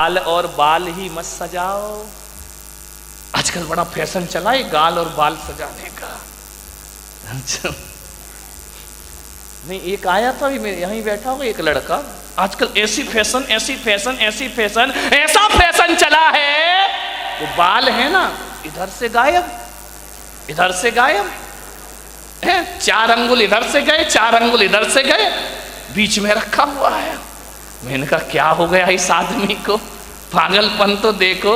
गाल और बाल ही मत सजाओ। आजकल बड़ा फैशन चला है गाल और बाल सजाने का। अच्छा नहीं, एक आया था यहीं बैठा हुआ एक लड़का, आजकल ऐसी फैशन ऐसी फैशन ऐसी फैशन ऐसा फैशन चला है, वो बाल है ना इधर से गायब इधर से गायब है, 4 अंगुल इधर से गए 4 अंगुल इधर से गए, बीच में रखा हुआ है। मैंने कहा क्या हो गया इस आदमी को, पागलपन तो देखो।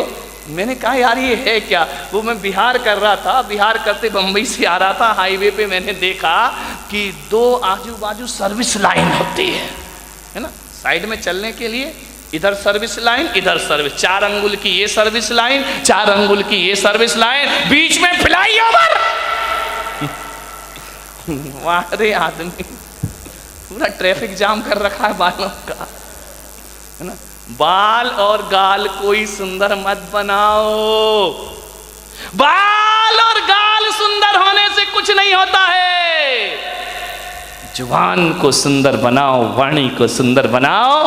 मैंने कहा यार ये है क्या। वो मैं बिहार कर रहा था, बिहार करते बम्बई से आ रहा था, हाईवे पे मैंने देखा कि 2 आजू बाजू सर्विस लाइन होती है ना, साइड में चलने के लिए। इधर सर्विस लाइन इधर सर्विस, 4 अंगुल की ये सर्विस लाइन 4 अंगुल की ये सर्विस लाइन, बीच में फ्लाईओवर। वाह आदमी पूरा ट्रैफिक जाम कर रखा है बालों का, है ना। बाल और गाल कोई सुंदर मत बनाओ। बाल और गाल सुंदर होने से कुछ नहीं होता है। जुबान को सुंदर बनाओ, वाणी को सुंदर बनाओ,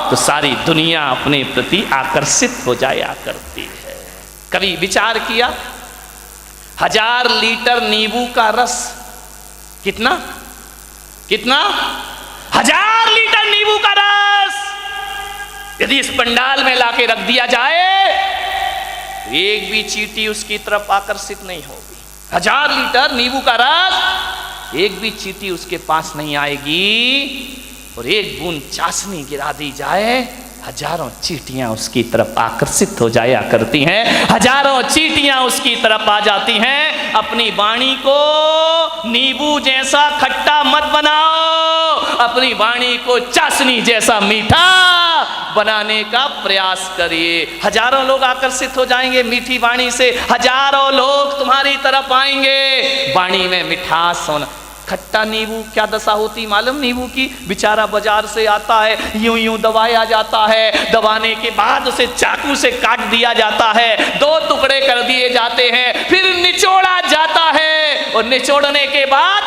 तो सारी दुनिया अपने प्रति आकर्षित हो जाया करती है। कभी विचार किया 1000 लीटर नींबू का रस कितना 1000 लीटर नींबू का रस यदि इस पंडाल में लाके रख दिया जाए तो एक भी चींटी उसकी तरफ आकर्षित नहीं होगी। 1000 लीटर नींबू का रस, एक भी चींटी उसके पास नहीं आएगी। और एक बूंद चाशनी गिरा दी जाए, हजारों चींटियां उसकी तरफ आकर्षित हो जाया करती हैं, हजारों चींटियां उसकी तरफ आ जाती हैं। अपनी वाणी को नींबू जैसा खट्टा मत बनाओ, अपनी वाणी को चाशनी जैसा मीठा बनाने का प्रयास करिए। हजारों लोग आकर्षित हो जाएंगे मीठी वाणी से, हजारों लोग तुम्हारी तरफ आएंगे। वाणी में मिठास होना। खट्टा नींबू क्या दशा होती मालूम नींबू की, बेचारा बाजार से आता है, यूं यूं दबाया जाता है, दबाने के बाद उसे चाकू से काट दिया जाता है, 2 टुकड़े कर दिए जाते हैं, फिर निचोड़ा जाता है और निचोड़ने के बाद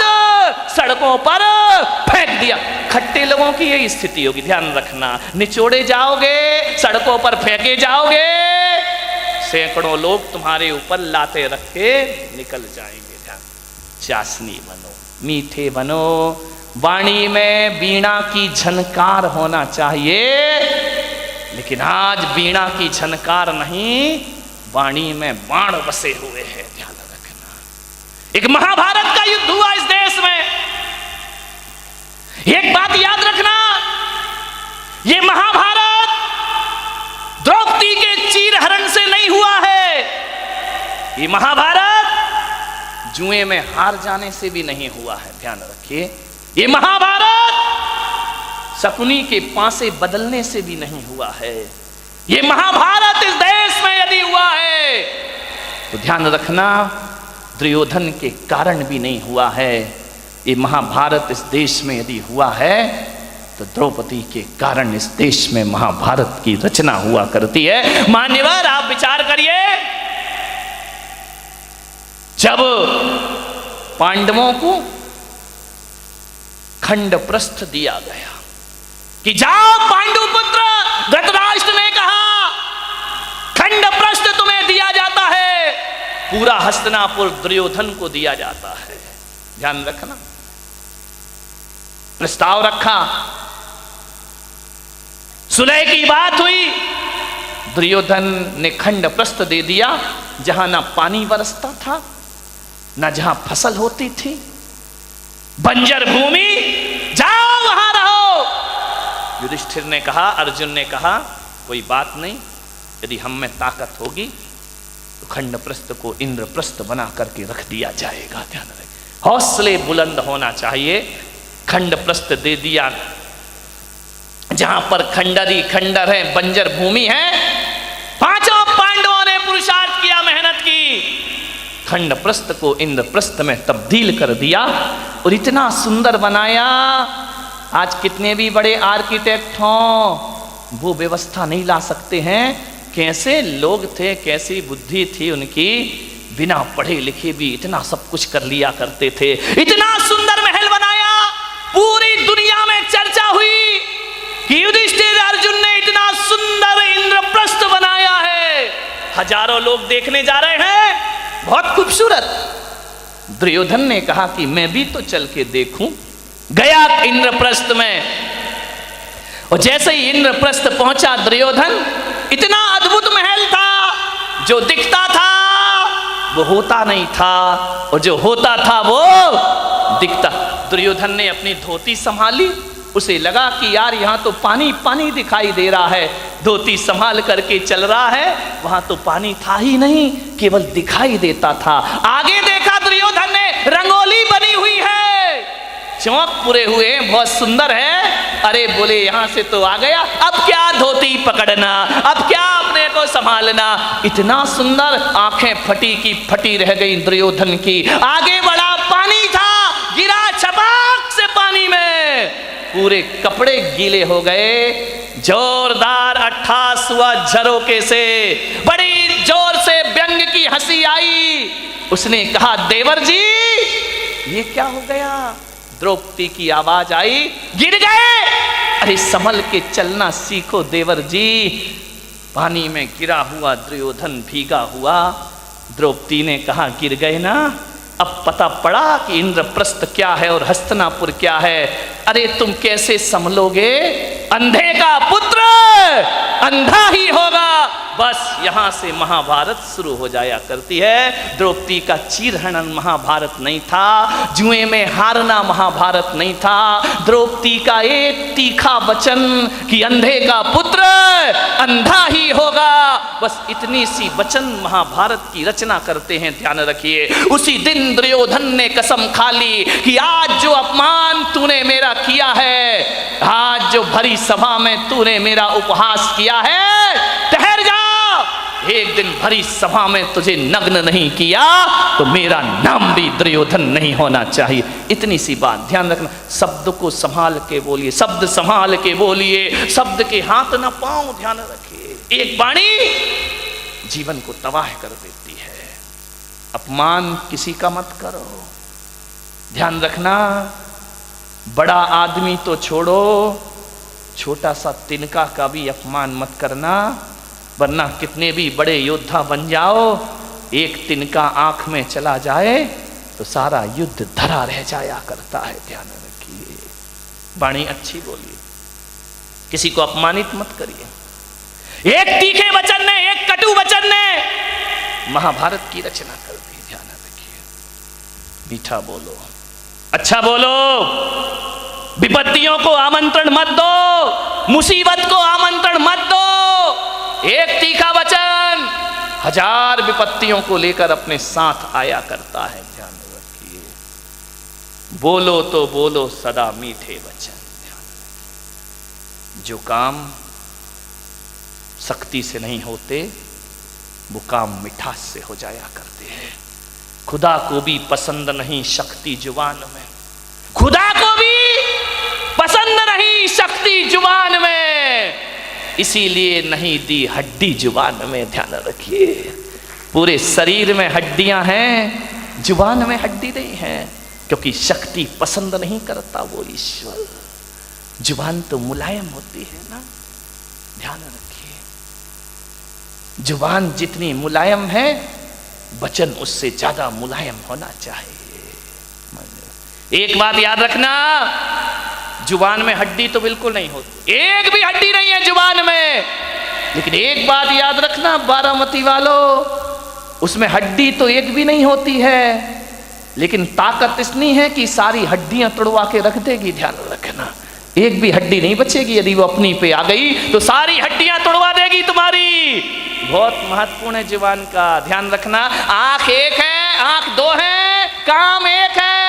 सड़कों पर फेंक दिया। खट्टे लोगों की यही स्थिति होगी, ध्यान रखना। निचोड़े जाओगे, सड़कों पर फेंके जाओगे, सैकड़ों लोग तुम्हारे ऊपर लाते रख के निकल जाएंगे। ध्यान, चाशनी बनो, मीठे बनो, वाणी में वीणा की झनकार होना चाहिए। लेकिन आज वीणा की झनकार नहीं, वाणी में बाण बसे हुए हैं। ध्यान रखना। एक महाभारत का युद्ध हुआ इस देश में। एक बात याद रखना, ये महाभारत द्रौपदी के चीरहरण से नहीं हुआ है, ये महाभारत जुए में हार जाने से भी नहीं हुआ है। ध्यान रखिए, ये महाभारत शकुनी के पासे बदलने से भी नहीं हुआ है। ये महाभारत इस देश में यदि हुआ है तो ध्यान रखना दुर्योधन के कारण भी नहीं हुआ है। ये महाभारत इस देश में यदि हुआ है तो द्रौपदी के कारण इस देश में महाभारत की रचना हुआ करती है। मान्यवर आप विचार करिए, जब पांडवों को खंडप्रस्थ दिया गया कि जाओ पांडुपुत्र, धृतराष्ट्र ने कहा खंडप्रस्थ तुम्हें दिया जाता है, पूरा हस्तिनापुर दुर्योधन को दिया जाता है। ध्यान रखना, प्रस्ताव रखा, सुलह की बात हुई, दुर्योधन ने खंडप्रस्थ दे दिया। जहां ना पानी बरसता था, ना जहां फसल होती थी, बंजर भूमि, जाओ वहां रहो। युधिष्ठिर ने कहा, अर्जुन ने कहा कोई बात नहीं, यदि हम में ताकत होगी तो खंडप्रस्थ को इंद्रप्रस्थ बना करके रख दिया जाएगा। ध्यान रखें, हौसले बुलंद होना चाहिए। खंडप्रस्थ दे दिया, जहां पर खंडरी खंडर है, बंजर भूमि है। पांचों पांडवों ने पुरुषार्थ किया, मेहनत की, खंडप्रस्थ को इंद्रप्रस्थ में तब्दील कर दिया और इतना सुंदर बनाया। आज कितने भी बड़े आर्किटेक्ट हों, वो व्यवस्था नहीं ला सकते हैं। कैसे लोग थे, कैसी बुद्धि थी उनकी, बिना पढ़े लिखे भी इतना सब कुछ कर लिया करते थे। इतना सुंदर महल बनाया, पूरी दुनिया में चर्चा हुई कि युधिष्ठिर अर्जुन ने इतना सुंदर इंद्रप्रस्थ हजारों लोग देखने जा रहे हैं, बहुत खूबसूरत। दुर्योधन ने कहा कि मैं भी तो चल के देखूं। गया इंद्रप्रस्थ में, और जैसे ही इंद्रप्रस्थ पहुंचा दुर्योधन, इतना अद्भुत महल था, जो दिखता था वो होता नहीं था, और जो होता था वो दिखता। दुर्योधन ने अपनी धोती संभाली, उसे लगा कि यार यहाँ तो पानी पानी दिखाई दे रहा है। धोती संभाल करके चल रहा है, वहां तो पानी था ही नहीं, केवल दिखाई देता था। आगे देखा दुर्योधन ने, रंगोली बनी हुई है, चौक पूरे हुए हैं, बहुत सुंदर है। अरे बोले यहां से तो आ गया, अब क्या धोती पकड़ना, अब क्या अपने को संभालना। इतना सुंदर, आंखें फटी की फटी रह गई दुर्योधन की। आगे बढ़ा, पानी था, गिरा छपाक से पानी में, पूरे कपड़े गीले हो गए। जोरदार 88वां झरोके से बड़ी जोर से व्यंग की हंसी आई। उसने कहा, देवर जी ये क्या हो गया। द्रौपदी की आवाज आई, गिर गए। अरे संभल के चलना सीखो देवर जी। पानी में गिरा हुआ दुर्योधन भीगा हुआ। द्रौपदी ने कहा, गिर गए ना, अब पता पड़ा कि इंद्रप्रस्थ क्या है और हस्तिनापुर क्या है। अरे तुम कैसे संभलोगे, अंधे का पुत्र अंधा ही होगा। बस यहां से महाभारत शुरू हो जाया करती है। द्रौपदी का चीरहरण महाभारत नहीं था, जुए में हारना महाभारत नहीं था। द्रौपदी का एक तीखा वचन कि अंधे का पुत्र अंधा ही होगा, बस इतनी सी वचन महाभारत की रचना करते हैं। ध्यान रखिए, उसी दिन दुर्योधन ने कसम खा ली कि आज जो अपमान तूने मेरा किया है, आज जो भरी सभा में तूने मेरा उपहास किया है, ठहर जा, एक दिन भरी सभा में तुझे नग्न नहीं किया तो मेरा नाम भी दुर्योधन नहीं होना चाहिए। इतनी सी बात ध्यान रखना। शब्द को संभाल के बोलिए, शब्द संभाल के बोलिए, शब्द के हाथ ना पांव। ध्यान रखिए, एक वाणी जीवन को तबाह कर देती है। अपमान किसी का मत करो। ध्यान रखना, बड़ा आदमी तो छोड़ो, छोटा सा तिनका का भी अपमान मत करना, वरना कितने भी बड़े योद्धा बन जाओ, एक तिनका आंख में चला जाए तो सारा युद्ध धरा रह जाया करता है। ध्यान रखिए, वाणी अच्छी बोलिए, किसी को अपमानित मत करिए। एक तीखे वचन ने, एक कटु वचन ने महाभारत की रचना कर दी। ध्यान रखिए, मीठा बोलो, अच्छा बोलो, विपत्तियों को आमंत्रण मत दो, मुसीबत को आमंत्रण मत दो। एक तीखा वचन 1000 विपत्तियों को लेकर अपने साथ आया करता है। ध्यान रखिए, बोलो तो बोलो सदा मीठे वचन। जो काम सख्ती से नहीं होते, वो काम मिठास से हो जाया करते हैं। खुदा को भी पसंद नहीं शक्ति जुबान में, खुदा को भी पसंद नहीं शक्ति जुबान में, इसीलिए नहीं दी हड्डी जुबान में। ध्यान रखिए, पूरे शरीर में हड्डियां हैं, जुबान में हड्डी नहीं है, क्योंकि शक्ति पसंद नहीं करता वो ईश्वर। जुबान तो मुलायम होती है ना। ध्यान रखिए, जुबान जितनी मुलायम है, वचन उससे ज्यादा मुलायम होना चाहिए। एक बात याद रखना, जुबान में हड्डी तो बिल्कुल नहीं होती, एक भी हड्डी नहीं है जुबान में। लेकिन एक बात याद रखना बारामती वालों, उसमें हड्डी तो एक भी नहीं होती है, लेकिन ताकत इतनी है कि सारी हड्डियां तोड़वा के रख देगी। ध्यान रखना, एक भी हड्डी नहीं बचेगी। यदि वो अपनी पे आ गई तो सारी हड्डियां तोड़वा देगी तुम्हारी। बहुत महत्वपूर्ण है जुबान का, ध्यान रखना। आंख एक है, आंख दो है, काम एक है।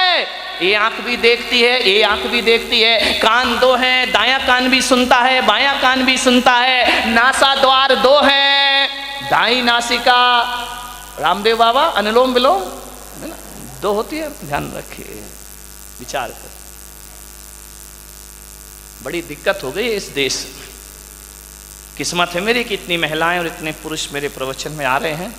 ये आंख भी देखती है, ये आंख भी देखती है। कान दो हैं, दायां कान भी सुनता है, बायां कान भी सुनता है। नासा द्वार दो हैं, दाई नासिका, रामदेव बाबा अनुलोम विलोम है ना, दो होती है। ध्यान रखिए, विचार कर। बड़ी दिक्कत हो गई इस देश में। किस्मत है मेरी कि इतनी महिलाएं और इतने पुरुष मेरे प्रवचन में आ रहे हैं,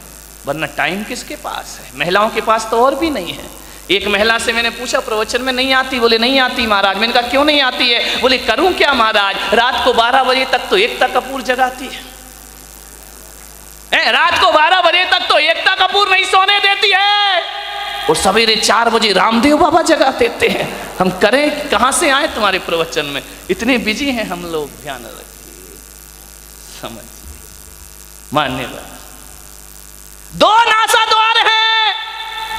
वरना टाइम किसके पास है। महिलाओं के पास तो और भी नहीं है। एक महिला से मैंने पूछा, प्रवचन में नहीं आती? बोले नहीं आती महाराज। मैंने कहा क्यों नहीं आती है? बोले करूं क्या महाराज, रात को 12 बजे तक तो एकता कपूर जगाती है। रात को कपूर नहीं सोने देती है, और सवेरे 4 बजे रामदेव बाबा जगा देते हैं। हम करें, कहां से आए तुम्हारे प्रवचन में? इतने बिजी हैं हम लोग, ध्यान रखिए, समझिए, मान्यवर। 2 नासा द्वार है,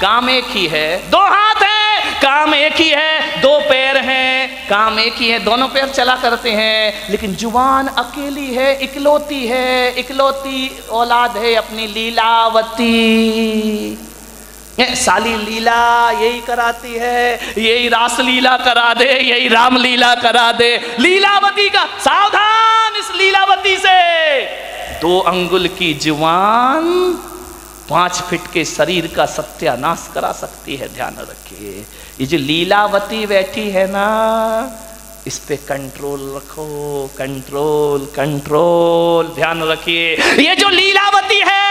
काम एक ही है। 2 हाथ है, काम एक ही है। 2 पैर हैं, काम एक ही है, दोनों पैर चला करते हैं। लेकिन जुबान अकेली है, इकलौती है, इकलौती औलाद है अपनी लीलावती। साली लीला यही कराती है, यही रास लीला करा दे, यही राम लीला करा दे। लीलावती का सावधान, इस लीलावती से। 2 अंगुल की जुबान 5 फीट के शरीर का सत्यानाश करा सकती है, ध्यान रखिए। ये जो लीलावती बैठी है ना, इस पे कंट्रोल रखो, कंट्रोल कंट्रोल, ध्यान रखिए। ये जो लीलावती है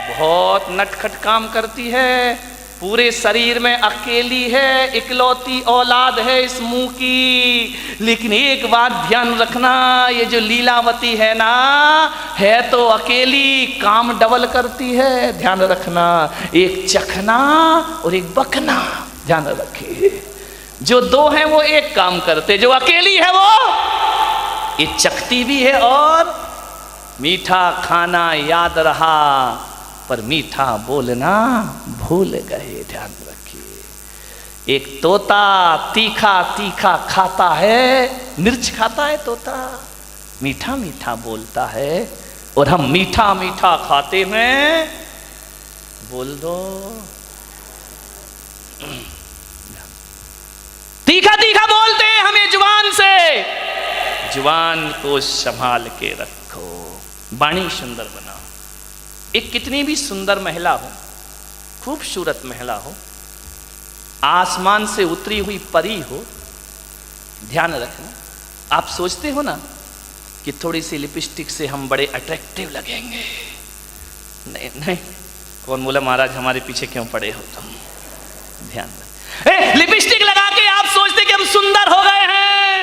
बहुत नटखट काम करती है, पूरे शरीर में अकेली है, इकलौती औलाद है इस मुंह की। लेकिन एक बात ध्यान रखना, ये जो लीलावती है ना, है तो अकेली, काम डबल करती है, ध्यान रखना। एक चखना और एक बकना, ध्यान रखिए। जो 2 हैं वो एक काम करते, जो अकेली है वो ये चखती भी है। और मीठा खाना याद रहा पर मीठा बोलना भूल गए, ध्यान रखिए। एक तोता तीखा तीखा खाता है, मिर्च खाता है तोता, मीठा मीठा बोलता है। और हम मीठा मीठा खाते हैं, बोल दो तीखा तीखा बोलते हैं हमें जुबान से। जुबान को संभाल के रखो, वाणी सुंदर बनाओ। एक कितनी भी सुंदर महिला हो, खूबसूरत महिला हो, आसमान से उतरी हुई परी हो, ध्यान रखना। आप सोचते हो ना कि थोड़ी सी लिपस्टिक से हम बड़े अट्रैक्टिव लगेंगे। नहीं नहीं, कौन बोला महाराज हमारे पीछे क्यों पड़े हो तुम? ध्यान रख, लिपस्टिक लगा के आप सोचते कि हम सुंदर हो गए हैं।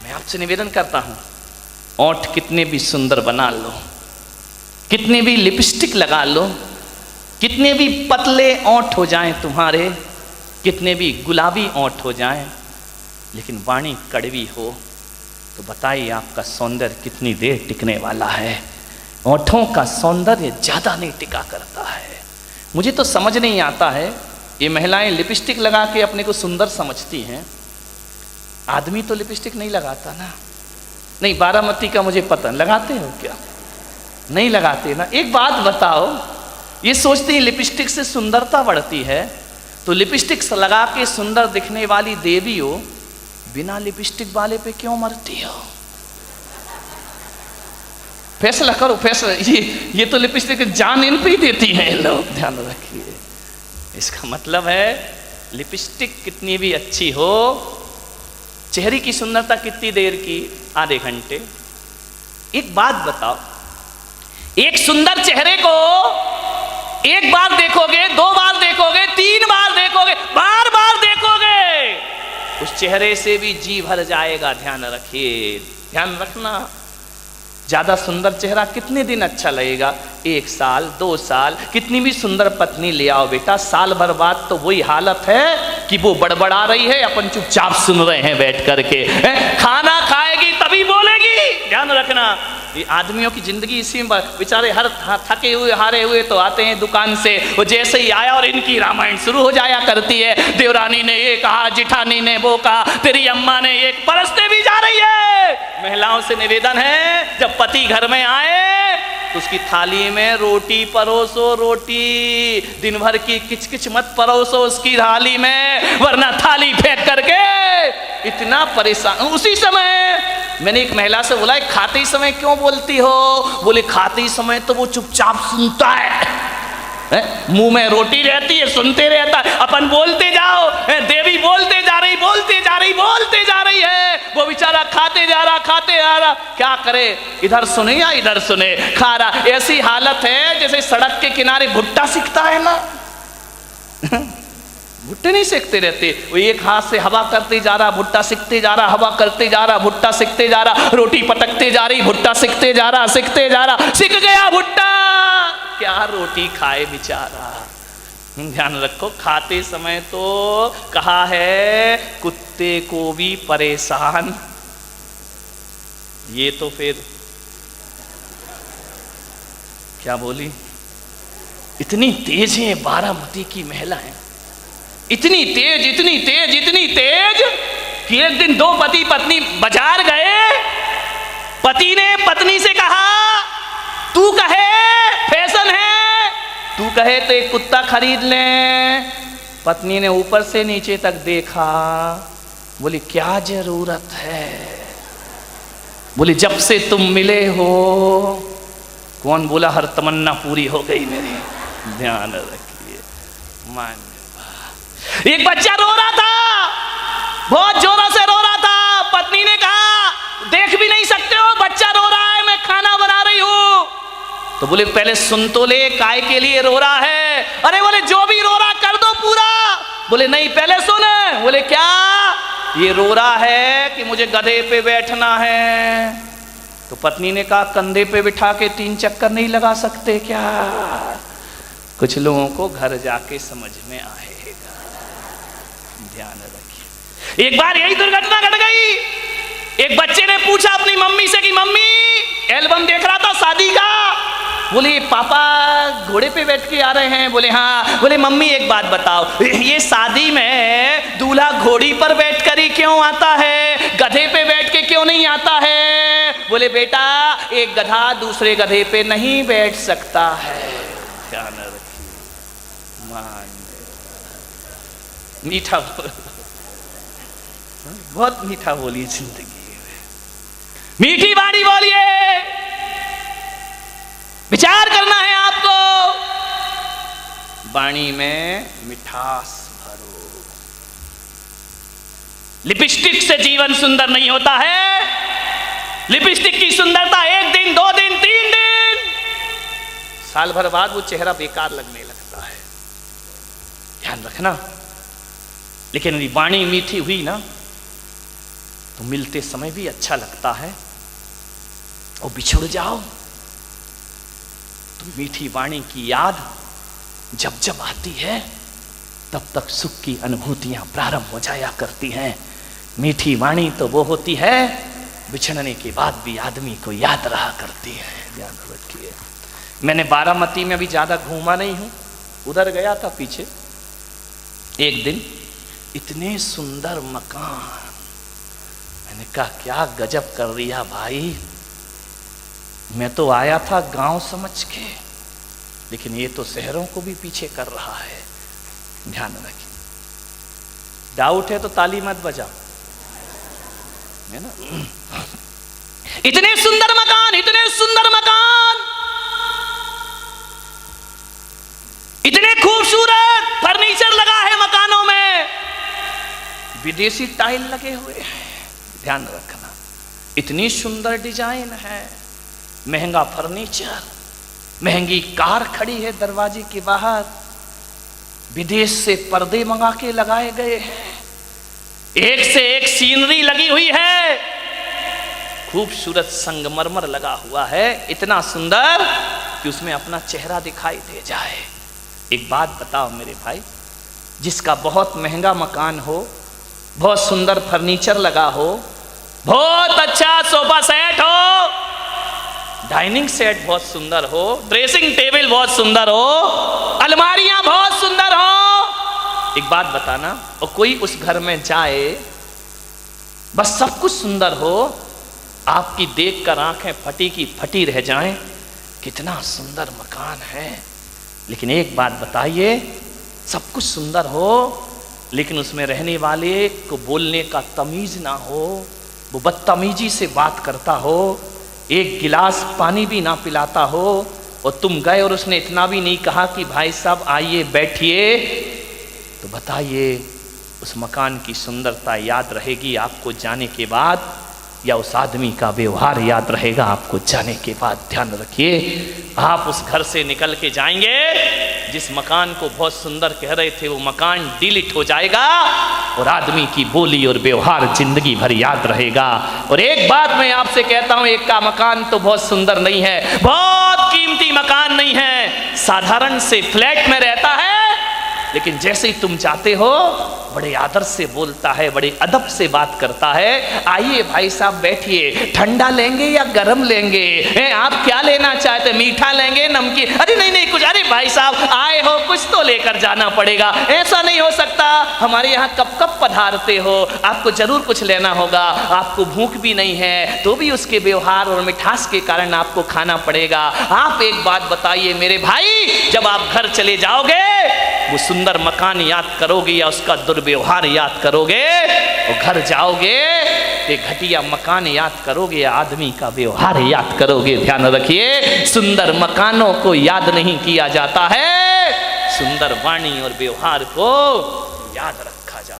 मैं आपसे निवेदन करता हूं, ओंठ कितने भी सुंदर बना लो, कितने भी लिपस्टिक लगा लो, कितने भी पतले ओंठ हो जाएं तुम्हारे, कितने भी गुलाबी ओंठ हो जाएं, लेकिन वाणी कड़वी हो तो बताइए आपका सौंदर्य कितनी देर टिकने वाला है? ओंठों का सौंदर्य ज्यादा नहीं टिका करता है। मुझे तो समझ नहीं आता है, ये महिलाएं लिपस्टिक लगा के अपने को सुंदर समझती हैं, आदमी तो लिपस्टिक नहीं लगाता ना। नहीं, बारामती का मुझे पता, लगाते हो क्या? नहीं लगाते ना। एक बात बताओ, ये सोचते हैं लिपस्टिक से सुंदरता बढ़ती है, तो लिपस्टिक लगा के सुंदर दिखने वाली देवी हो, बिना लिपस्टिक वाले पे क्यों मरती हो? फैसला करो, फैसला। ये तो लिपस्टिक जान इन पे ही देती है लोग, ध्यान रखिए। इसका मतलब है लिपस्टिक कितनी भी अच्छी हो, चेहरे की सुंदरता कितनी देर की? आधे घंटे। एक बात बताओ, एक सुंदर चेहरे को एक बार देखोगे, 2 बार देखोगे, 3 बार देखोगे, बार बार देखोगे, उस चेहरे से भी जी भर जाएगा। ध्यान रखिए, ध्यान रखना। ज्यादा सुंदर चेहरा कितने दिन अच्छा लगेगा? 1 साल, 2 साल। कितनी भी सुंदर पत्नी ले आओ बेटा, साल भर बाद तो वही हालत है कि वो बड़बड़ा रही है, अपन चुपचाप सुन रहे हैं बैठ करके। खाना खाएगी तभी बोलेगी, ध्यान रखना। ये आदमियों की जिंदगी इसी में, बेचारे हर थके हुए हारे हुए तो आते हैं दुकान से, वो जैसे ही आया और इनकी रामायण शुरू हो जाया करती है। देवरानी ने ये कहा, जिठानी ने वो कहा, तेरी अम्मा ने ये, परसते भी जा रही है। महिलाओं से निवेदन है, जब पति घर में आए तो उसकी थाली में रोटी परोसो, रोटी। दिन भर की किचकिच मत परोसो उसकी थाली में, वरना थाली फेंक करके इतना परेशान। उसी समय मैंने एक महिला से बोला, खाते ही समय क्यों बोलती हो? बोले खाते ही समय तो वो चुपचाप सुनता है, मुंह में रोटी रहती है, सुनते रहता है, अपन बोलते जाओ, देवी बोलते जा रही, बोलते जा रही, बोलते जा रही है, वो बेचारा खाते जा रहा, खाते जा रहा। क्या करे, इधर सुने या इधर सुने, खा रहा। ऐसी हालत है जैसे सड़क के किनारे भुट्टा सिकता है ना, भुट्टे नहीं सेकते रहते, वो एक हाथ से हवा करते जा रहा, भुट्टा सिकते जा रहा, हवा करते जा रहा, भुट्टा सिकते जा रहा, रोटी पटकते जा रही, भुट्टा सिकते जा रहा, सिकते जा रहा, सिक गया भुट्टा। क्या रोटी खाए बेचारा। ध्यान रखो, खाते समय तो कहा है कुत्ते को भी परेशान, ये तो फिर क्या बोली, इतनी तेज है बारामती की महिलाएं, इतनी तेज इतनी तेज इतनी तेज कि एक दिन दो पति पत्नी बाजार गए। पति ने पत्नी से कहा तू कहे फैशन है, तू कहे तो एक कुत्ता खरीद ले। पत्नी ने ऊपर से नीचे तक देखा, बोली क्या जरूरत है। बोली जब से तुम मिले हो। कौन बोला हर तमन्ना पूरी हो गई मेरी। ध्यान रखिए। मान एक बच्चा रो रहा था, बहुत जोरों से रो रहा था। पत्नी ने कहा देख भी नहीं सकते हो, बच्चा रो रहा है, मैं खाना बना रही हूं। तो बोले पहले सुन तो ले, काय के लिए रो रहा है। अरे बोले जो भी रो रहा कर दो पूरा। बोले नहीं पहले सुन। बोले क्या। ये रो रहा है कि मुझे गधे पे बैठना है। तो पत्नी ने कहा कंधे पे बिठा के 3 चक्कर नहीं लगा सकते क्या। कुछ लोगों को घर जाके समझ में आएगा। ध्यान रखिए। एक बार यही दुर्घटना घट गई। एक बच्चे ने पूछा अपनी मम्मी से कि मम्मी, एल्बम देख रहा था शादी का। बोले पापा घोड़े पे बैठ के आ रहे हैं। बोले हाँ। बोले मम्मी एक बात बताओ, ये शादी में दूल्हा घोड़ी पर बैठ कर ही क्यों आता है, गधे पे बैठ के क्यों नहीं आता है। बोले बेटा एक गधा दूसरे गधे पे नहीं बैठ सकता है। ध्यान रखिए। मान मीठा बहुत मीठा बोलिए जिंदगी में, मीठी बाणी बोलिए। विचार करना है आपको, वाणी में मिठास भरो। लिपस्टिक से जीवन सुंदर नहीं होता है। लिपस्टिक की सुंदरता 1 दिन 2 दिन 3 दिन, साल भर बाद वो चेहरा बेकार लगने लगता है। ध्यान रखना। लेकिन यदि वाणी मीठी हुई ना तो मिलते समय भी अच्छा लगता है, और बिछुड़ जाओ तो मीठी वाणी की याद जब जब आती है तब तक सुख की अनुभूतियां प्रारंभ हो जाया करती हैं। मीठी वाणी तो वो होती है बिछड़ने के बाद भी आदमी को याद रहा करती है। ध्यान रखिए। मैंने बारामती में अभी ज्यादा घूमा नहीं हूं, उधर गया था पीछे। एक दिन इतने सुंदर मकान, मैंने कहा क्या गजब कर दिया भाई। मैं तो आया था गांव समझ के, लेकिन ये तो शहरों को भी पीछे कर रहा है। ध्यान रखिए। डाउट है तो ताली मत बजाओ, है ना। इतने सुंदर मकान, इतने सुंदर मकान, इतने खूबसूरत फर्नीचर लगा है मकानों में, विदेशी टाइल लगे हुए हैं। ध्यान रखना। इतनी सुंदर डिजाइन है, महंगा फर्नीचर, महंगी कार खड़ी है दरवाजे के बाहर, विदेश से पर्दे मंगा के लगाए गए हैं, एक से एक सीनरी लगी हुई है, खूबसूरत संगमरमर लगा हुआ है, इतना सुंदर कि उसमें अपना चेहरा दिखाई दे जाए। एक बात बताओ मेरे भाई, जिसका बहुत महंगा मकान हो, बहुत सुंदर फर्नीचर लगा हो, बहुत अच्छा सोफा सेट हो, डाइनिंग सेट बहुत सुंदर हो, ड्रेसिंग टेबल बहुत सुंदर हो, अलमारियां बहुत सुंदर हो, एक बात बताना, और कोई उस घर में जाए, बस सब कुछ सुंदर हो, आपकी देखकर आंखें फटी की फटी रह जाएं, कितना सुंदर मकान है। लेकिन एक बात बताइए, सब कुछ सुंदर हो लेकिन उसमें रहने वाले को बोलने का तमीज ना हो, वो बदतमीजी से बात करता हो, एक गिलास पानी भी ना पिलाता हो, और तुम गए और उसने इतना भी नहीं कहा कि भाई साहब आइए बैठिए, तो बताइए उस मकान की सुंदरता याद रहेगी आपको जाने के बाद या उस आदमी का व्यवहार याद रहेगा आपको जाने के बाद। ध्यान रखिए, आप उस घर से निकल के जाएंगे, जिस मकान को बहुत सुंदर कह रहे थे वो मकान डिलीट हो जाएगा और आदमी की बोली और व्यवहार जिंदगी भर याद रहेगा। और एक बात मैं आपसे कहता हूं, एक का मकान तो बहुत सुंदर नहीं है, बहुत कीमती मकान नहीं है, साधारण से फ्लैट में रहता है, लेकिन जैसे ही तुम जाते हो बड़े आदर से बोलता है, बड़े अदब से बात करता है। आइए भाई साहब बैठिए, ठंडा लेंगे या गरम लेंगे, आप क्या लेना चाहते, मीठा लेंगे नमकीन, अरे नहीं नहीं कुछ, अरे भाई साहब आए हो कुछ तो लेकर जाना पड़ेगा, ऐसा नहीं हो सकता, हमारे यहाँ कब कब पधारते हो, आपको जरूर कुछ लेना होगा, आपको भूख भी नहीं है तो भी उसके व्यवहार और मिठास के कारण आपको खाना पड़ेगा। आप एक बात बताइए मेरे भाई, जब आप घर चले जाओगे वो सुंदर मकान याद करोगे या उसका दुर्व्यवहार याद करोगे? वो घर जाओगे ये घटिया मकान याद करोगे या आदमी का व्यवहार याद करोगे? ध्यान रखिए, सुंदर मकानों को याद नहीं किया जाता है, सुंदर वाणी और व्यवहार को